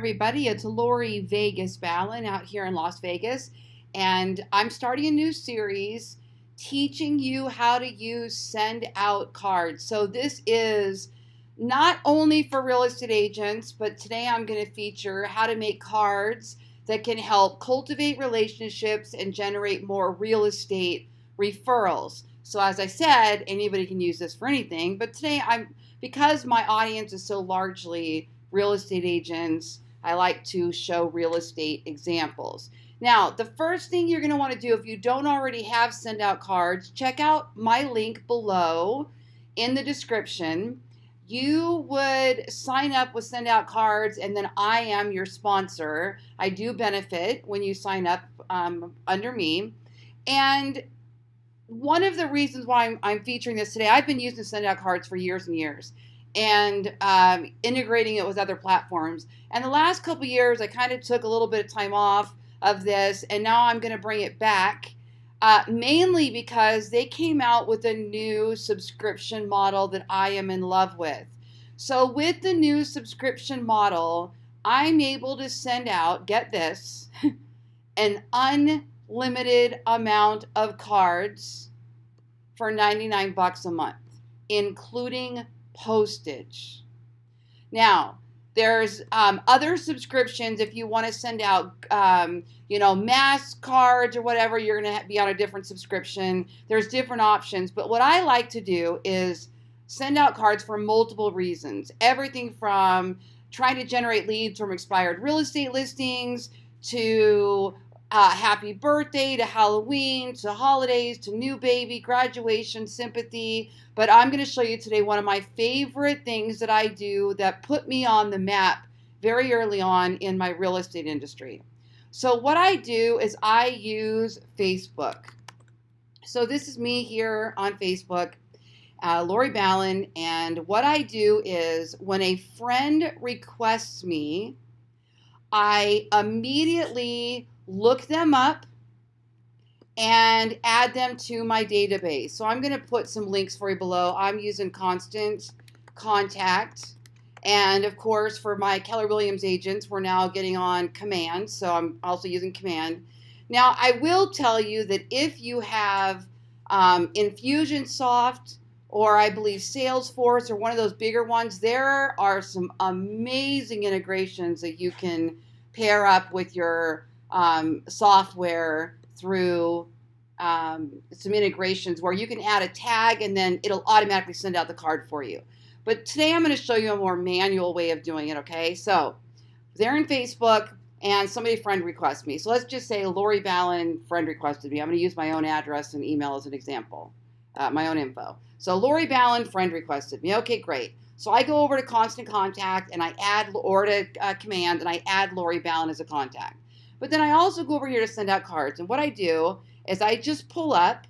Everybody, it's Lori Ballen out here in Las Vegas, and I'm starting a new series teaching you how to use send out cards. So this is not only for real estate agents, but today I'm going to feature how to make cards that can help cultivate relationships and generate more real estate referrals. So as I said, anybody can use this for anything, but today because my audience is so largely real estate agents, I like to show real estate examples. Now, the first thing you're going to want to do if you don't already have send out cards, check out my link below in the description. You would sign up with send out cards, and then I am your sponsor. I do benefit when you sign up under me. And one of the reasons why I'm featuring this today, I've been using send out cards for years and years, and integrating it with other platforms. And the last couple of years, I kind of took a little bit of time off of this, and now I'm going to bring it back, mainly because they came out with a new subscription model that I am in love with. So with the new subscription model, I'm able to send out, get this, an unlimited amount of cards for 99 bucks a month, including postage. Now, there's other subscriptions if you want to send out, mass cards or whatever. You're going to be on a different subscription. There's different options. But what I like to do is send out cards for multiple reasons. Everything from trying to generate leads from expired real estate listings to happy birthday, to Halloween, to holidays, to new baby, graduation, sympathy. But I'm going to show you today one of my favorite things that I do that put me on the map very early on in my real estate industry. So what I do is I use Facebook. So this is me here on Facebook, Lori Ballen, and what I do is when a friend requests me, I immediately look them up and add them to my database. So I'm going to put some links for you below. I'm using Constant Contact. And of course, for my Keller Williams agents, we're now getting on Command. So I'm also using Command. Now, I will tell you that if you have Infusionsoft, or I believe Salesforce, or one of those bigger ones, there are some amazing integrations that you can pair up with your software through some integrations where you can add a tag and then it'll automatically send out the card for you. But today I'm going to show you a more manual way of doing it, okay? So they're in Facebook and friend requests me. So let's just say Lori Ballen friend requested me. I'm going to use my own address and email as an example, my own info. So Lori Ballen friend requested me. Okay, great. So I go over to Constant Contact and I add, or to Command, and I add Lori Ballen as a contact. But then I also go over here to send out cards. And what I do is I just pull up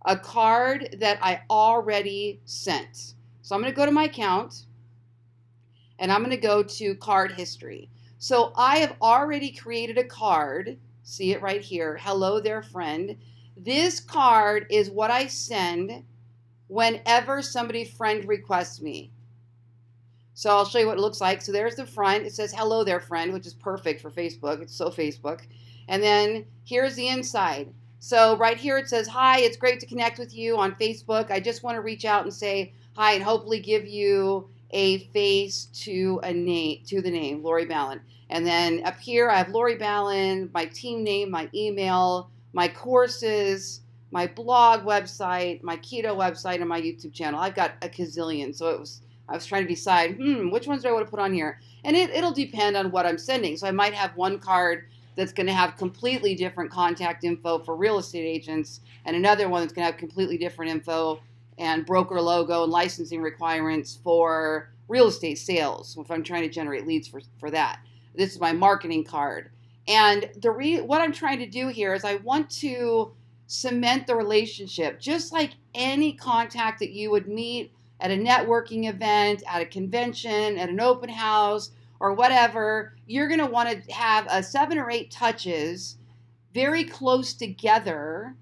a card that I already sent. So I'm going to go to my account and I'm going to go to card history. So I have already created a card. See it right here. Hello there, friend. This card is what I send whenever somebody friend requests me. So I'll show you what it looks like. So there's the front. It says, hello there, friend, which is perfect for Facebook. It's so Facebook. And then here's the inside. So right here it says, hi, it's great to connect with you on Facebook. I just want to reach out and say hi and hopefully give you a face to the name, Lori Ballen. And then up here I have Lori Ballen, my team name, my email, my courses, my blog website, my keto website, and my YouTube channel. I've got a gazillion, so I was trying to decide, which ones do I want to put on here? And it'll depend on what I'm sending. So I might have one card that's going to have completely different contact info for real estate agents, and another one that's going to have completely different info and broker logo and licensing requirements for real estate sales, if I'm trying to generate leads for that. This is my marketing card. And what I'm trying to do here is I want to cement the relationship, just like any contact that you would meet at a networking event, at a convention, at an open house, or whatever. You're going to want to have 7 or 8 touches very close together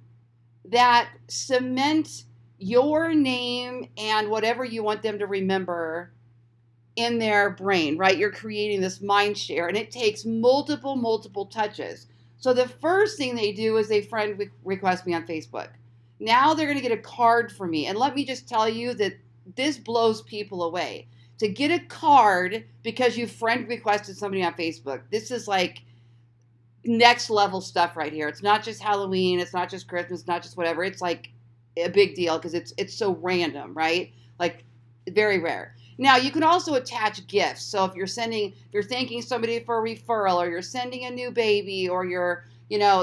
that cement your name and whatever you want them to remember in their brain, right? You're creating this mind share, and it takes multiple touches. So the first thing they do is they friend request me on Facebook. Now they're going to get a card from me. And let me just tell you that this blows people away. To get a card because you friend requested somebody on Facebook, this is like next level stuff right here. It's not just Halloween, it's not just Christmas, it's not just whatever. It's like a big deal because it's so random, right? Like very rare. Now you can also attach gifts. So if you're thanking somebody for a referral, or you're sending a new baby, or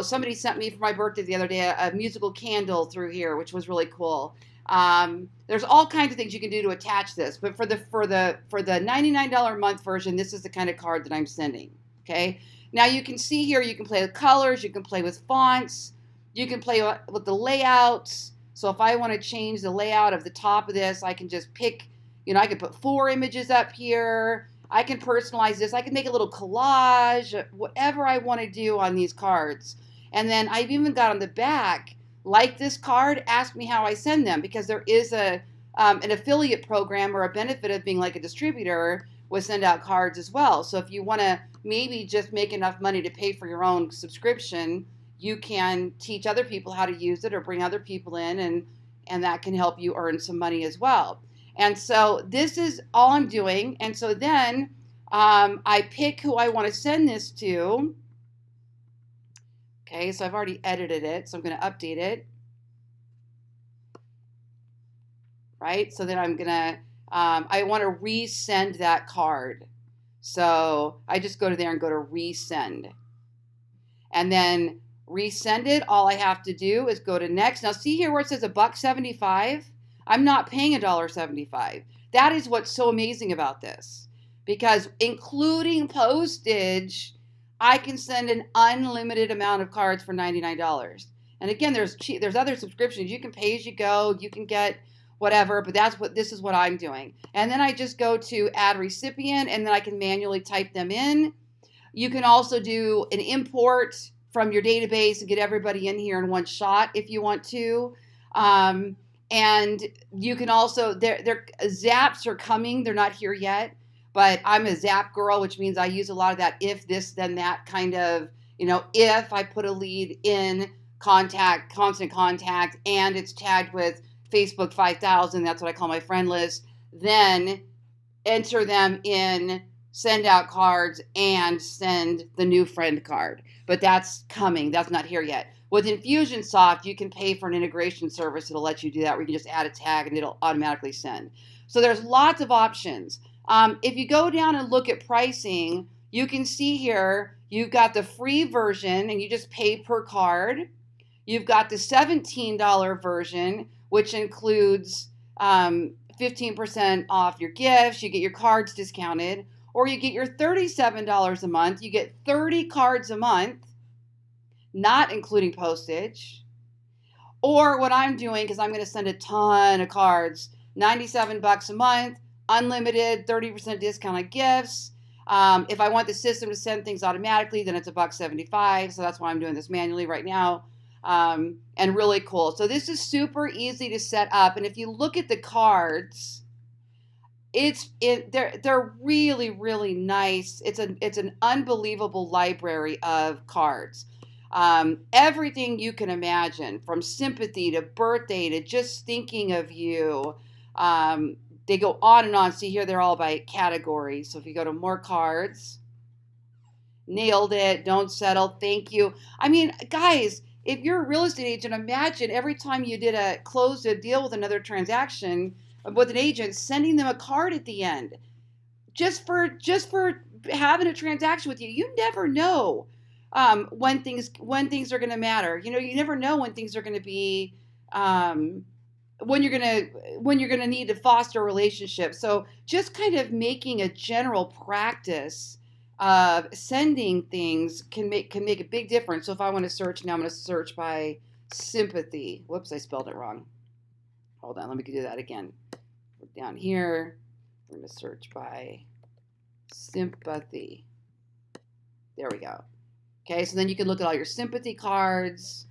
somebody sent me for my birthday the other day a musical candle through here, which was really cool. There's all kinds of things you can do to attach this, but for the $99 a month version, this is the kind of card that I'm sending. Okay. Now you can see here, you can play with colors, you can play with fonts, you can play with the layouts. So if I want to change the layout of the top of this, I can just pick, I can put 4 images up here. I can personalize this. I can make a little collage, whatever I want to do on these cards. And then I've even got on the back, like this card, ask me how I send them, because there is an affiliate program or a benefit of being like a distributor with send out cards as well. So if you want to maybe just make enough money to pay for your own subscription, you can teach other people how to use it or bring other people in, and that can help you earn some money as well. And so this is all I'm doing. And so then I pick who I want to send this to. Okay, so I've already edited it, so I'm going to update it. Right, so then I'm going to, I want to resend that card. So I just go to there and go to resend. And then resend it, all I have to do is go to next. Now see here where it says $1.75? I'm not paying $1.75. That is what's so amazing about this. Because including postage, I can send an unlimited amount of cards for $99. And again, there's other subscriptions. You can pay as you go, you can get whatever, but this is what I'm doing. And then I just go to add recipient, and then I can manually type them in. You can also do an import from your database and get everybody in here in one shot if you want to. And you can also, their zaps are coming. They're not here yet, but I'm a zap girl, which means I use a lot of that if this, then that kind of, if I put a lead in constant contact, and it's tagged with Facebook 5000, that's what I call my friend list, then enter them in, send out cards, and send the new friend card. But that's coming. That's not here yet. With Infusionsoft, you can pay for an integration service that'll let you do that, where you can just add a tag and it'll automatically send. So there's lots of options. If you go down and look at pricing, you can see here, you've got the free version and you just pay per card. You've got the $17 version, which includes 15% off your gifts. You get your cards discounted. Or you get your $37 a month. You get 30 cards a month, not including postage. Or what I'm doing, because I'm going to send a ton of cards, $97 a month, unlimited, 30% discount on gifts. If I want the system to send things automatically, then it's $1.75. So that's why I'm doing this manually right now. And really cool. So this is super easy to set up. And if you look at the cards, they're really, really nice. It's an unbelievable library of cards. Everything you can imagine, from sympathy to birthday to just thinking of you. They go on and on. See here, they're all by category. So if you go to more cards, nailed it, don't settle, thank you. I mean, guys, if you're a real estate agent, imagine every time you closed a deal with another transaction with an agent, sending them a card at the end, just for having a transaction with you. You never know when things are going to matter. You never know when things are going to be when you're going to need to foster a relationship. So just kind of making a general practice of sending things can make a big difference. So if I want to search now, I'm going to search by sympathy. Whoops, I spelled it wrong. Hold on, let me do that again. Down here, we're going to search by sympathy. There we go. Okay, so then you can look at all your sympathy cards.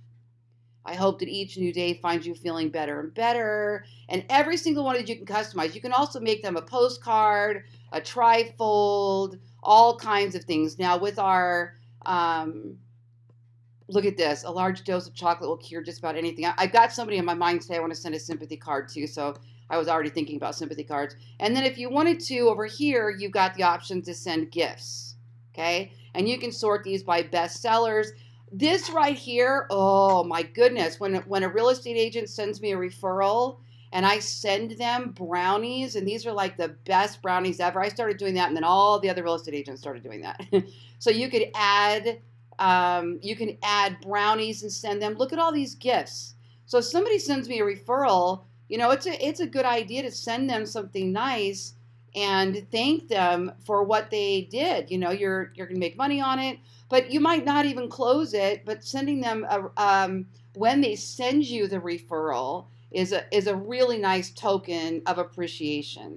I hope that each new day finds you feeling better and better. And every single one of these you can customize. You can also make them a postcard, a trifold, all kinds of things. Now with our look at this. A large dose of chocolate will cure just about anything. I've got somebody in my mind today I want to send a sympathy card to, so I was already thinking about sympathy cards. And then if you wanted to, over here, you've got the option to send gifts, okay? And you can sort these by best sellers. This right here, oh my goodness, when a real estate agent sends me a referral and I send them brownies, and these are like the best brownies ever. I started doing that, and then all the other real estate agents started doing that. So you could add brownies and send them. Look at all these gifts. So if somebody sends me a referral, it's a good idea to send them something nice and thank them for what they did. You're going to make money on it, but you might not even close it. But sending them when they send you the referral is a really nice token of appreciation.